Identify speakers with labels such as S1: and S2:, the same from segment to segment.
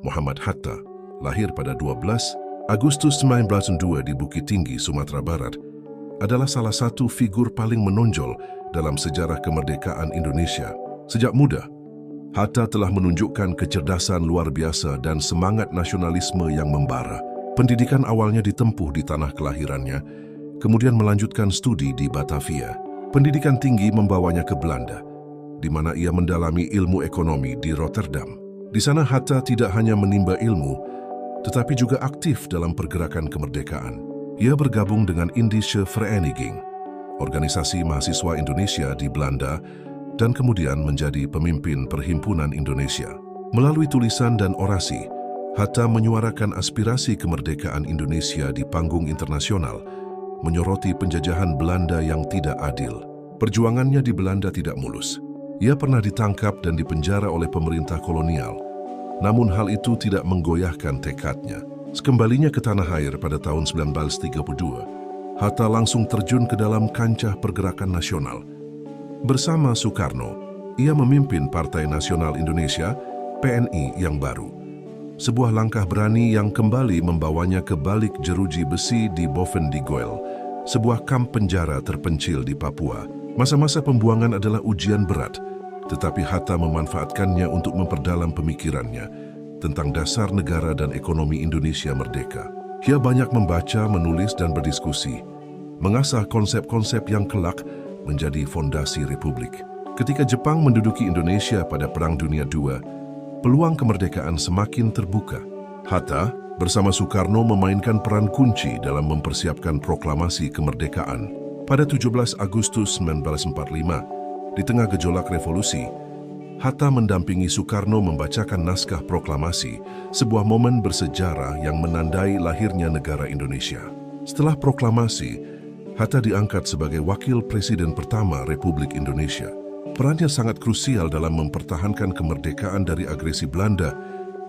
S1: Muhammad Hatta, lahir pada 12 Agustus 1902 di Bukit Tinggi, Sumatera Barat, adalah salah satu figur paling menonjol dalam sejarah kemerdekaan Indonesia. Sejak muda, Hatta telah menunjukkan kecerdasan luar biasa dan semangat nasionalisme yang membara. Pendidikan awalnya ditempuh di tanah kelahirannya, kemudian melanjutkan studi di Batavia. Pendidikan tinggi membawanya ke Belanda, di mana ia mendalami ilmu ekonomi di Rotterdam. Di sana Hatta tidak hanya menimba ilmu, tetapi juga aktif dalam pergerakan kemerdekaan. Ia bergabung dengan Indische Vereniging, organisasi mahasiswa Indonesia di Belanda, dan kemudian menjadi pemimpin Perhimpunan Indonesia. Melalui tulisan dan orasi, Hatta menyuarakan aspirasi kemerdekaan Indonesia di panggung internasional, menyoroti penjajahan Belanda yang tidak adil. Perjuangannya di Belanda tidak mulus. Ia pernah ditangkap dan dipenjara oleh pemerintah kolonial. Namun hal itu tidak menggoyahkan tekadnya. Sekembalinya ke tanah air pada tahun 1932, Hatta langsung terjun ke dalam kancah pergerakan nasional. Bersama Soekarno, ia memimpin Partai Nasional Indonesia, PNI yang baru. Sebuah langkah berani yang kembali membawanya ke balik jeruji besi di Bovendigeuel, sebuah kamp penjara terpencil di Papua. Masa-masa pembuangan adalah ujian berat, tetapi Hatta memanfaatkannya untuk memperdalam pemikirannya tentang dasar negara dan ekonomi Indonesia merdeka. Ia banyak membaca, menulis, dan berdiskusi, mengasah konsep-konsep yang kelak menjadi fondasi Republik. Ketika Jepang menduduki Indonesia pada Perang Dunia II, peluang kemerdekaan semakin terbuka. Hatta bersama Soekarno memainkan peran kunci dalam mempersiapkan proklamasi kemerdekaan. Pada 17 Agustus 1945, di tengah gejolak revolusi, Hatta mendampingi Soekarno membacakan naskah proklamasi, sebuah momen bersejarah yang menandai lahirnya negara Indonesia. Setelah proklamasi, Hatta diangkat sebagai wakil presiden pertama Republik Indonesia. Perannya sangat krusial dalam mempertahankan kemerdekaan dari agresi Belanda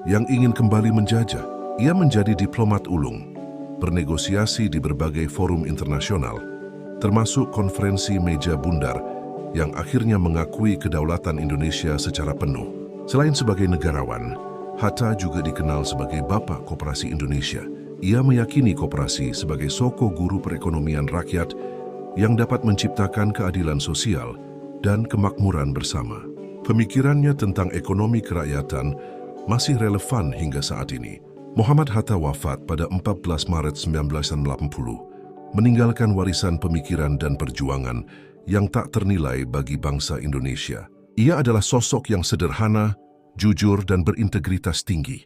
S1: yang ingin kembali menjajah. Ia menjadi diplomat ulung, bernegosiasi di berbagai forum internasional, termasuk konferensi meja bundar yang akhirnya mengakui kedaulatan Indonesia secara penuh. Selain sebagai negarawan, Hatta juga dikenal sebagai Bapak Koperasi Indonesia. Ia meyakini koperasi sebagai soko guru perekonomian rakyat yang dapat menciptakan keadilan sosial dan kemakmuran bersama. Pemikirannya tentang ekonomi kerakyatan masih relevan hingga saat ini. Muhammad Hatta wafat pada 14 Maret 1980, meninggalkan warisan pemikiran dan perjuangan yang tak ternilai bagi bangsa Indonesia. Ia adalah sosok yang sederhana, jujur, dan berintegritas tinggi.